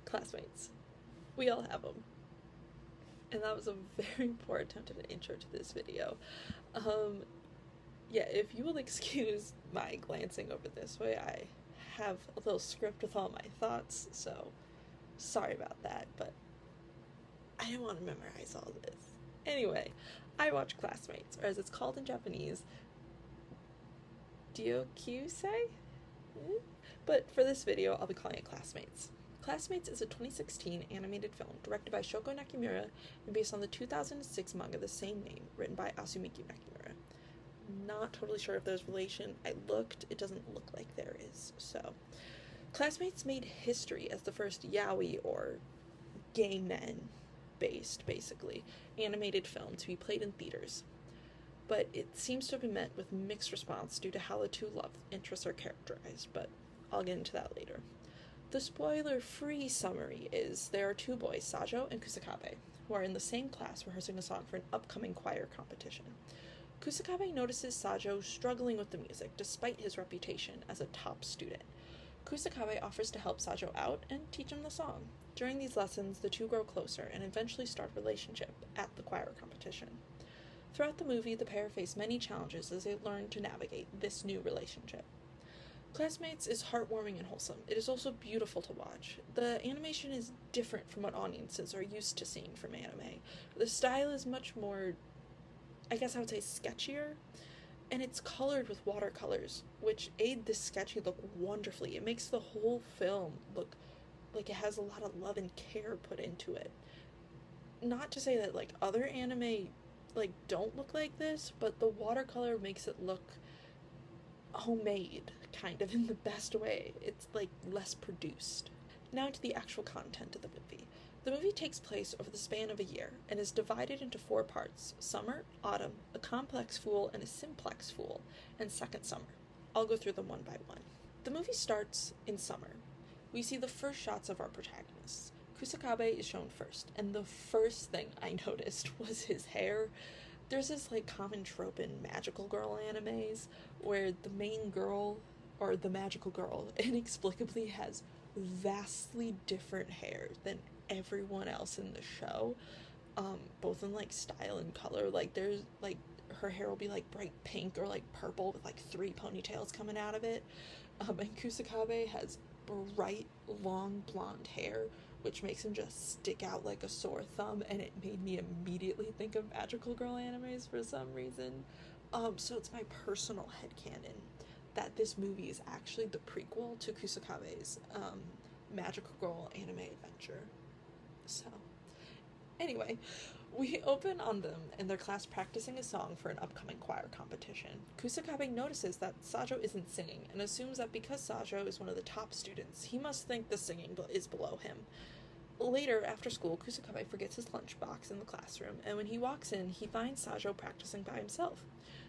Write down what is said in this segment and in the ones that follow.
Classmates. We all have them. And that was a very poor attempt at an intro to this video. Yeah, if you will excuse my glancing over this way, I have a little script with all my thoughts, so sorry about that, but I didn't want to memorize all this. Anyway, I watch Classmates, or as it's called in Japanese, Doukyusei? But for this video, I'll be calling it Classmates. Classmates is a 2016 animated film directed by Shoko Nakimura and based on the 2006 manga the same name, written by Asumiki Nakimura. Not totally sure if there's relation. I looked, it doesn't look like there is. So, Classmates made history as the first yaoi, or gay men based, basically, animated film to be played in theaters. But it seems to have been met with mixed response due to how the two love interests are characterized, but I'll get into that later. The spoiler-free summary is there are two boys, Sajo and Kusakabe, who are in the same class rehearsing a song for an upcoming choir competition. Kusakabe notices Sajo struggling with the music despite his reputation as a top student. Kusakabe offers to help Sajo out and teach him the song. During these lessons, the two grow closer and eventually start a relationship at the choir competition. Throughout the movie, the pair face many challenges as they learn to navigate this new relationship. Classmates is heartwarming and wholesome. It is also beautiful to watch. The animation is different from what audiences are used to seeing from anime. The style is much more, I guess I would say, sketchier, and it's colored with watercolors, which aid this sketchy look wonderfully. It makes the whole film look like it has a lot of love and care put into it. Not to say that, like, other anime, like, don't look like this, but the watercolor makes it look homemade, kind of, in the best way. It's, like, less produced. Now to the actual content of the movie. The movie takes place over the span of a year and is divided into 4 parts: summer, autumn, a complex fool, and a simplex fool, and second summer. I'll go through them one by one. The movie starts in summer. We see the first shots of our protagonists. Kusakabe is shown first, and the first thing I noticed was his hair. There's this, like, common trope in magical girl animes where the main girl, or the magical girl, inexplicably has vastly different hair than everyone else in the show, both in, like, style and color. Like, there's, like, her hair will be, like, bright pink or, like, purple with, like, 3 ponytails coming out of it, and Kusakabe has bright, long blonde hair, which makes him just stick out like a sore thumb, and it made me immediately think of magical girl animes for some reason. So it's my personal headcanon that this movie is actually the prequel to Kusakabe's magical girl anime adventure. So, anyway, we open on them in their class practicing a song for an upcoming choir competition. Kusakabe notices that Sajo isn't singing and assumes that because Sajo is one of the top students, he must think the singing is below him. Later, after school, Kusakabe forgets his lunchbox in the classroom, and when he walks in, he finds Sajo practicing by himself.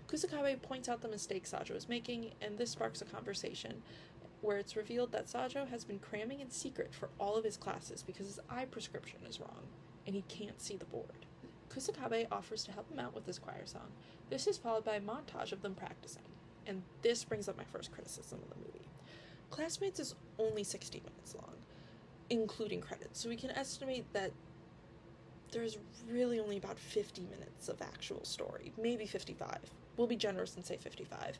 Kusakabe points out the mistake Sajo is making, and this sparks a conversation where it's revealed that Sajo has been cramming in secret for all of his classes because his eye prescription is wrong, and he can't see the board. Kusakabe offers to help him out with his choir song. This is followed by a montage of them practicing, and this brings up my first criticism of the movie. Classmates is only 60 minutes long, including credits, so we can estimate that there's really only about 50 minutes of actual story, maybe 55. We'll be generous and say 55.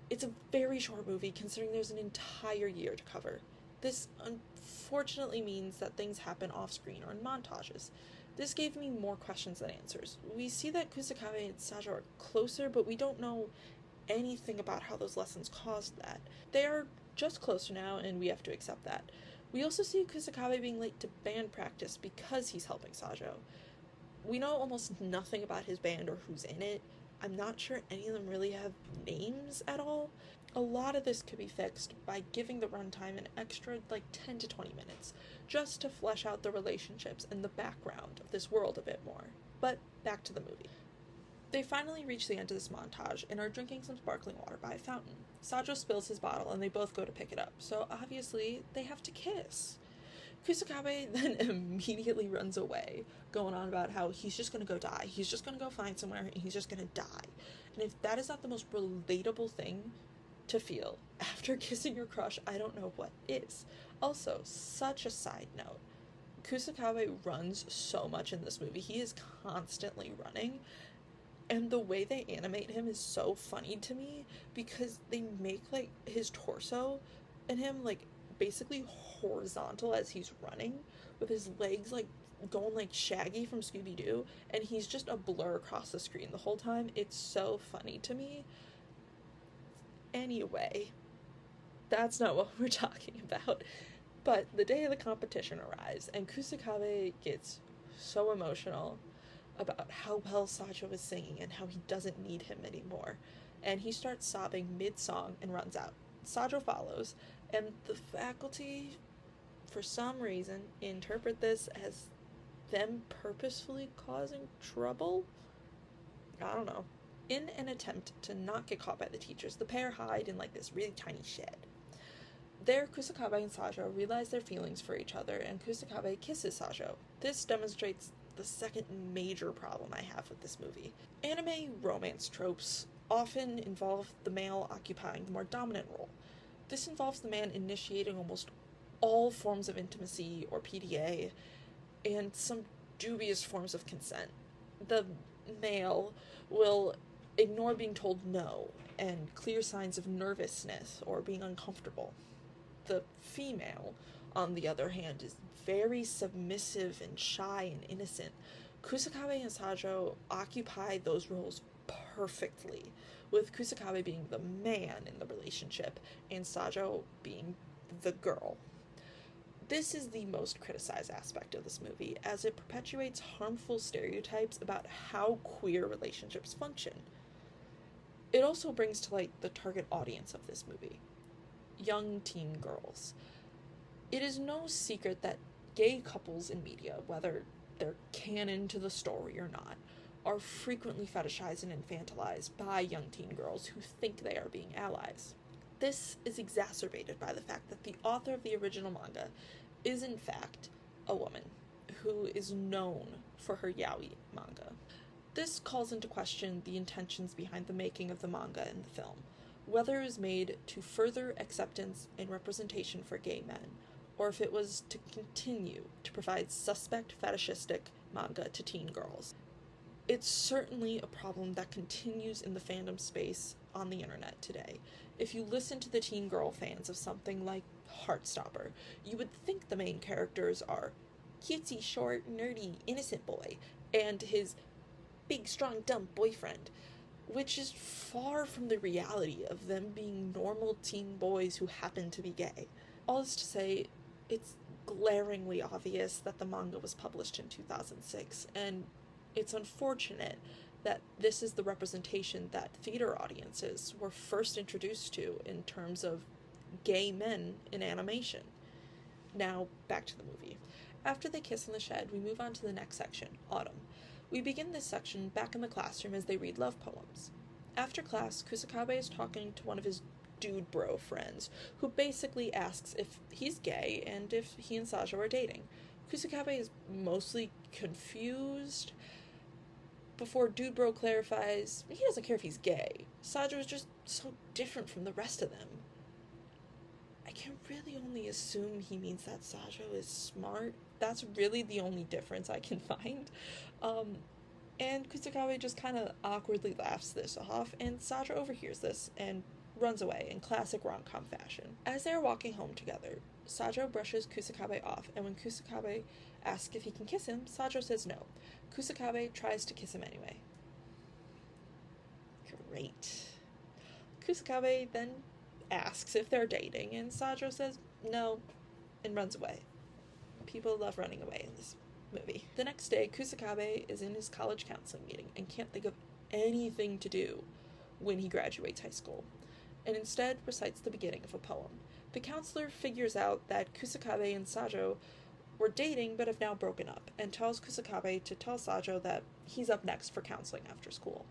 It's a very short movie considering there's an entire year to cover. This unfortunately means that things happen off-screen or in montages. This gave me more questions than answers. We see that Kusakabe and Sajo are closer, but we don't know anything about how those lessons caused that. They are just closer now, and we have to accept that. We also see Kusakabe being late to band practice because he's helping Sajo. We know almost nothing about his band or who's in it. I'm not sure any of them really have names at all. A lot of this could be fixed by giving the runtime an extra, like, 10 to 20 minutes, just to flesh out the relationships and the background of this world a bit more. But back to the movie. They finally reach the end of this montage and are drinking some sparkling water by a fountain. Sajo spills his bottle and they both go to pick it up, so obviously they have to kiss. Kusakabe then immediately runs away, going on about how he's just gonna go die. He's just gonna go find somewhere and he's just gonna die. And if that is not the most relatable thing to feel after kissing your crush, I don't know what is. Also, such a side note, Kusakabe runs so much in this movie. He is constantly running, and the way they animate him is so funny to me because they make, like, his torso and him, like, basically horizontal as he's running, with his legs, like, going like Shaggy from Scooby-Doo, and he's just a blur across the screen the whole time. It's so funny to me. Anyway, that's not what we're talking about. But the day of the competition arrives, and Kusakabe gets so emotional about how well Sajo is singing and how he doesn't need him anymore. And he starts sobbing mid-song and runs out. Sajo follows, and the faculty, for some reason, interpret this as them purposefully causing trouble? I don't know. In an attempt to not get caught by the teachers, the pair hide in, like, this really tiny shed. There, Kusakabe and Sajo realize their feelings for each other, and Kusakabe kisses Sajo. This demonstrates the second major problem I have with this movie. Anime romance tropes often involve the male occupying the more dominant role. This involves the man initiating almost all forms of intimacy or PDA, and some dubious forms of consent. The male will ignore being told no, and clear signs of nervousness or being uncomfortable. The female, on the other hand, is very submissive and shy and innocent. Kusakabe and Sajo occupy those roles perfectly, with Kusakabe being the man in the relationship and Sajo being the girl. This is the most criticized aspect of this movie, as it perpetuates harmful stereotypes about how queer relationships function. It also brings to light the target audience of this movie: young teen girls. It is no secret that gay couples in media, whether they're canon to the story or not, are frequently fetishized and infantilized by young teen girls who think they are being allies. This is exacerbated by the fact that the author of the original manga is in fact a woman who is known for her yaoi manga. This calls into question the intentions behind the making of the manga and the film, whether it was made to further acceptance and representation for gay men, or if it was to continue to provide suspect fetishistic manga to teen girls. It's certainly a problem that continues in the fandom space on the internet today. If you listen to the teen girl fans of something like Heartstopper, you would think the main characters are cutesy, short, nerdy, innocent boy, and his big, strong, dumb boyfriend, which is far from the reality of them being normal teen boys who happen to be gay. All this to say, it's glaringly obvious that the manga was published in 2006, and it's unfortunate that this is the representation that theater audiences were first introduced to in terms of gay men in animation. Now, back to the movie. After they kiss in the shed, we move on to the next section, Autumn. We begin this section back in the classroom as they read love poems. After class, Kusakabe is talking to one of his dude bro friends, who basically asks if he's gay and if he and Sajo are dating. Kusakabe is mostly confused before dude bro clarifies he doesn't care if he's gay. Sajo is just so different from the rest of them. I can really only assume he means that Sajo is smart. That's really the only difference I can find. And Kusakabe just kind of awkwardly laughs this off, and Sajo overhears this and runs away in classic rom-com fashion. As they are walking home together, Sajo brushes Kusakabe off, and when Kusakabe asks if he can kiss him, Sajo says no. Kusakabe tries to kiss him anyway. Great. Kusakabe then asks if they're dating, and Sajo says no and runs away. People love running away in this movie. The next day, Kusakabe is in his college counseling meeting and can't think of anything to do when he graduates high school, and instead recites the beginning of a poem. The counselor figures out that Kusakabe and Sajo were dating but have now broken up, and tells Kusakabe to tell Sajo that he's up next for counseling after school.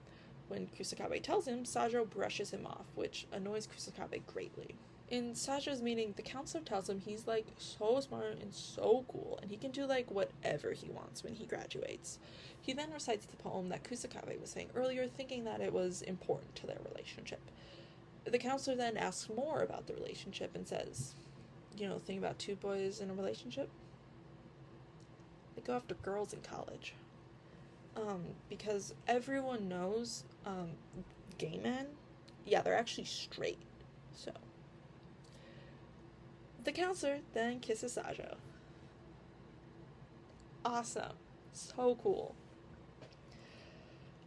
When Kusakabe tells him, Sajo brushes him off, which annoys Kusakabe greatly. In Sajo's meeting, the counselor tells him he's, like, so smart and so cool, and he can do, like, whatever he wants when he graduates. He then recites the poem that Kusakabe was saying earlier, thinking that it was important to their relationship. The counselor then asks more about the relationship and says, think about two boys in a relationship. They go after girls in college. Because everyone knows, gay men, yeah, they're actually straight. So, the counselor then kisses Sajo. Awesome. So cool.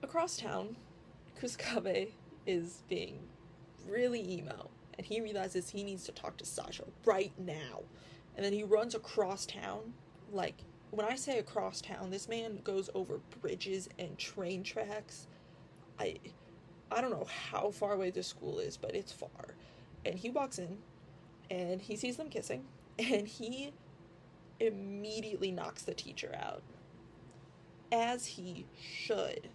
Across town, Kusakabe is being really emo, and he realizes he needs to talk to Sajo right now. And then he runs across town. Like, when I say across town, this man goes over bridges and train tracks. I don't know how far away this school is, but it's far. And he walks in, and he sees them kissing, and he immediately knocks the teacher out. As he should.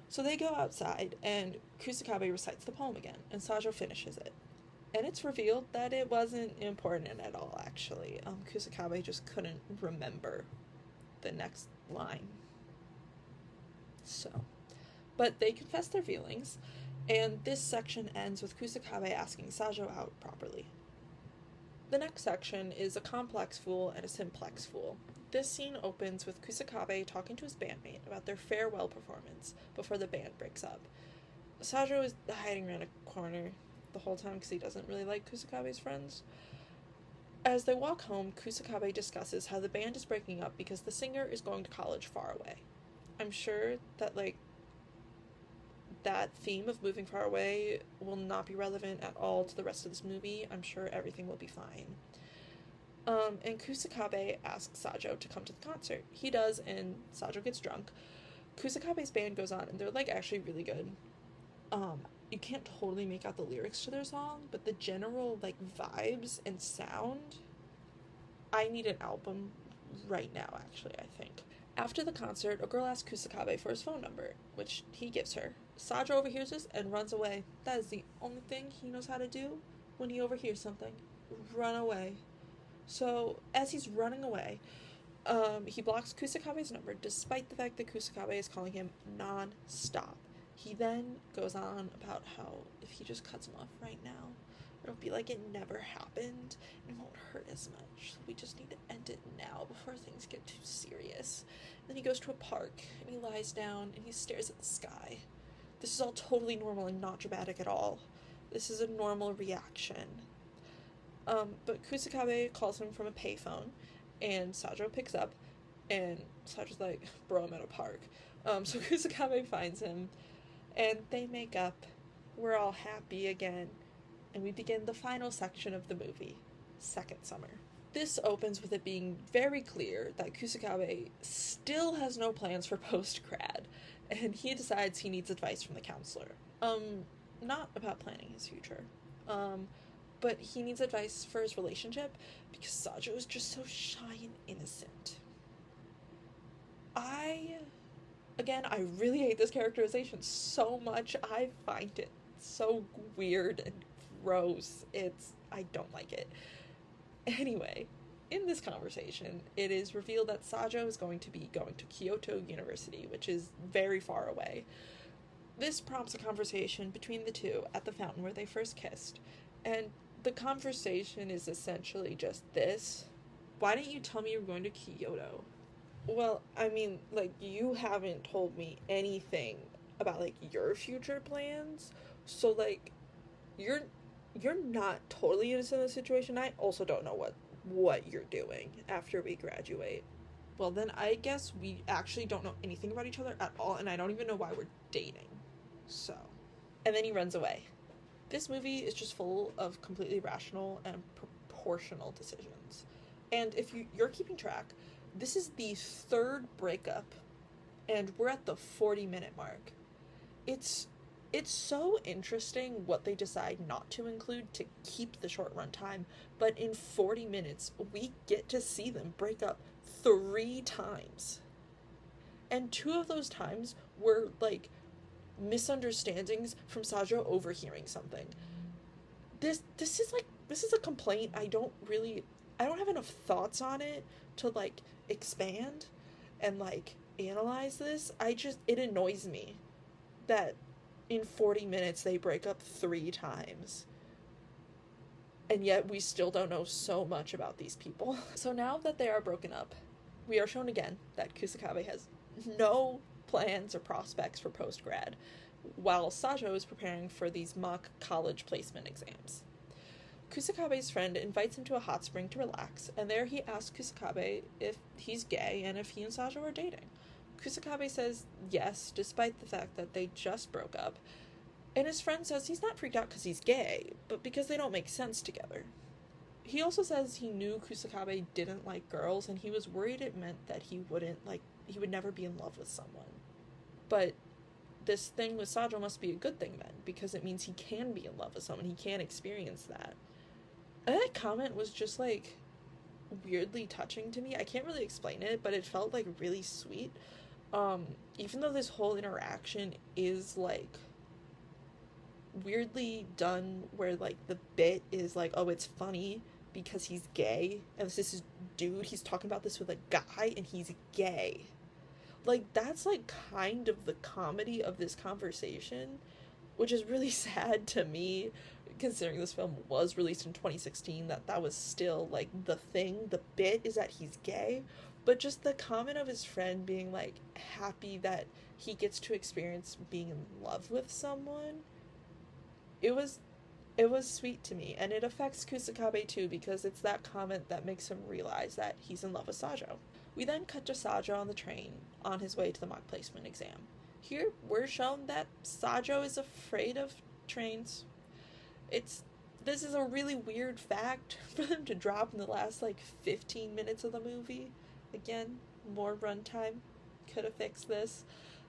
So they go outside, and Kusakabe recites the poem again, and Sajo finishes it. And it's revealed that it wasn't important at all, actually. Kusakabe just couldn't remember the next line. So, but they confess their feelings, and this section ends with Kusakabe asking Sajo out properly. The next section is a complex fool and a simplex fool. This scene opens with Kusakabe talking to his bandmate about their farewell performance before the band breaks up. Sajo is hiding around a corner the whole time because he doesn't really like Kusakabe's friends. As they walk home, Kusakabe discusses how the band is breaking up because the singer is going to college far away. I'm sure that, that theme of moving far away will not be relevant at all to the rest of this movie. I'm sure everything will be fine. And Kusakabe asks Sajo to come to the concert. He does, and Sajo gets drunk. Kusakabe's band goes on, and they're, actually really good. You can't totally make out the lyrics to their song, but the general, vibes and sound, I need an album right now, actually, I think. After the concert, a girl asks Kusakabe for his phone number, which he gives her. Sajo overhears this and runs away. That is the only thing he knows how to do when he overhears something. Run away. So, as he's running away, he blocks Kusakabe's number, despite the fact that Kusakabe is calling him non-stop. He then goes on about how if he just cuts him off right now, it'll be like it never happened, and it won't hurt as much. So we just need to end it now before things get too serious. Then he goes to a park, and he lies down, and he stares at the sky. This is all totally normal and not dramatic at all. This is a normal reaction. But Kusakabe calls him from a payphone, and Sajo picks up, and Sajo's like, bro, I'm at a park. So Kusakabe finds him, and they make up. We're all happy again, and we begin the final section of the movie, Second Summer. This opens with it being very clear that Kusakabe still has no plans for post-grad, and he decides he needs advice from the counselor. Not about planning his future. But he needs advice for his relationship because Sajo is just so shy and innocent. I really hate this characterization so much. I find it so weird and gross. I don't like it. Anyway, in this conversation, it is revealed that Sajo is going to be going to Kyoto University, which is very far away. This prompts a conversation between the two at the fountain where they first kissed, and the conversation is essentially just this. Why didn't you tell me you were going to Kyoto? Well, you haven't told me anything about, your future plans. So, you're not totally innocent in the situation. I also don't know what you're doing after we graduate. Well, then I guess we actually don't know anything about each other at all, and I don't even know why we're dating. So. And then he runs away. This movie is just full of completely rational and proportional decisions. And if you're keeping track, this is the third breakup, and we're at the 40-minute mark. It's so interesting what they decide not to include to keep the short run time, but in 40 minutes, we get to see them break up 3 times. And 2 of those times were, misunderstandings from Sajo overhearing something. This is a complaint. I don't have enough thoughts on it to expand and analyze this. It annoys me that In 40 minutes, they break up 3 times. And yet, we still don't know so much about these people. So now that they are broken up, we are shown again that Kusakabe has no plans or prospects for post-grad, while Sajo is preparing for these mock college placement exams. Kusakabe's friend invites him to a hot spring to relax, and there he asks Kusakabe if he's gay and if he and Sajo are dating. Kusakabe says yes, despite the fact that they just broke up, and his friend says he's not freaked out because he's gay, but because they don't make sense together. He also says he knew Kusakabe didn't like girls, and he was worried it meant that he would never be in love with someone. But this thing with Sajo must be a good thing then, because it means he can be in love with someone, he can experience that. And that comment was just, like, weirdly touching to me. I can't really explain it, but it felt, like, really sweet. Even though this whole interaction is, like, weirdly done where, like, the bit is, like, oh, it's funny because he's gay, and this is his dude, he's talking about this with a guy, and he's gay. Like, that's, like, kind of the comedy of this conversation, which is really sad to me, considering this film was released in 2016, that was still, like, the thing. The bit is that he's gay, but just the comment of his friend being, like, happy that he gets to experience being in love with someone, it was sweet to me, and it affects Kusakabe too, because it's that comment that makes him realize that he's in love with Sajo. We then cut to Sajo on the train, on his way to the mock placement exam. Here, we're shown that Sajo is afraid of trains. This is a really weird fact for them to drop in the last, like, 15 minutes of the movie. Again, more runtime could have fixed this.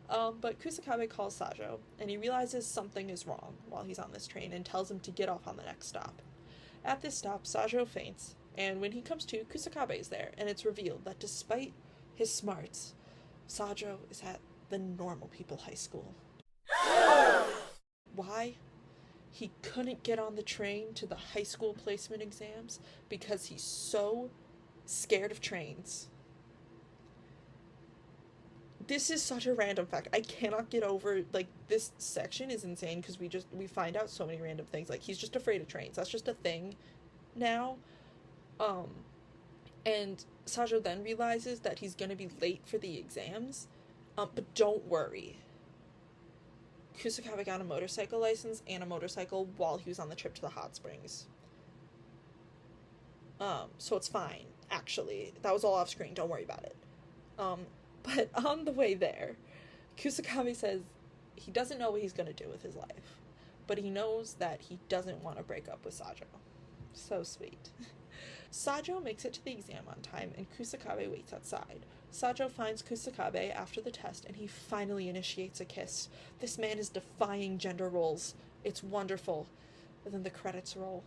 But Kusakabe calls Sajo, and he realizes something is wrong while he's on this train and tells him to get off on the next stop. At this stop, Sajo faints, and when he comes to, Kusakabe is there, and it's revealed that despite his smarts, Sajo is at the normal people high school. Why? He couldn't get on the train to the high school placement exams because he's so scared of trains. This is such a random fact. I cannot get over, like, this section is insane because we find out so many random things. Like, he's just afraid of trains. That's just a thing now. And Sajo then realizes that he's gonna be late for the exams. But don't worry. Kusakabe got a motorcycle license and a motorcycle while he was on the trip to the hot springs. So it's fine, actually. That was all off screen, don't worry about it. But on the way there, Kusakabe says he doesn't know what he's gonna do with his life, but he knows that he doesn't want to break up with Sajo. So sweet. Sajo makes it to the exam on time, and Kusakabe waits outside. Sajo finds Kusakabe after the test, and he finally initiates a kiss. This man is defying gender roles. It's wonderful. And then the credits roll.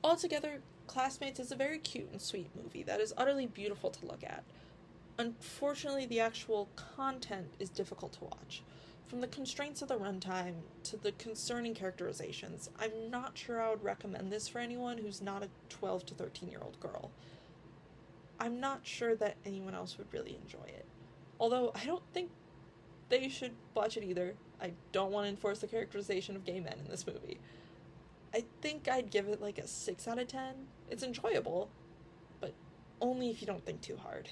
Altogether, Classmates is a very cute and sweet movie that is utterly beautiful to look at. Unfortunately, the actual content is difficult to watch. From the constraints of the runtime to the concerning characterizations, I'm not sure I would recommend this for anyone who's not a 12 to 13-year-old girl. I'm not sure that anyone else would really enjoy it. Although, I don't think they should watch it either. I don't want to enforce the characterization of gay men in this movie. I think I'd give it like a 6 out of 10. It's enjoyable, but only if you don't think too hard.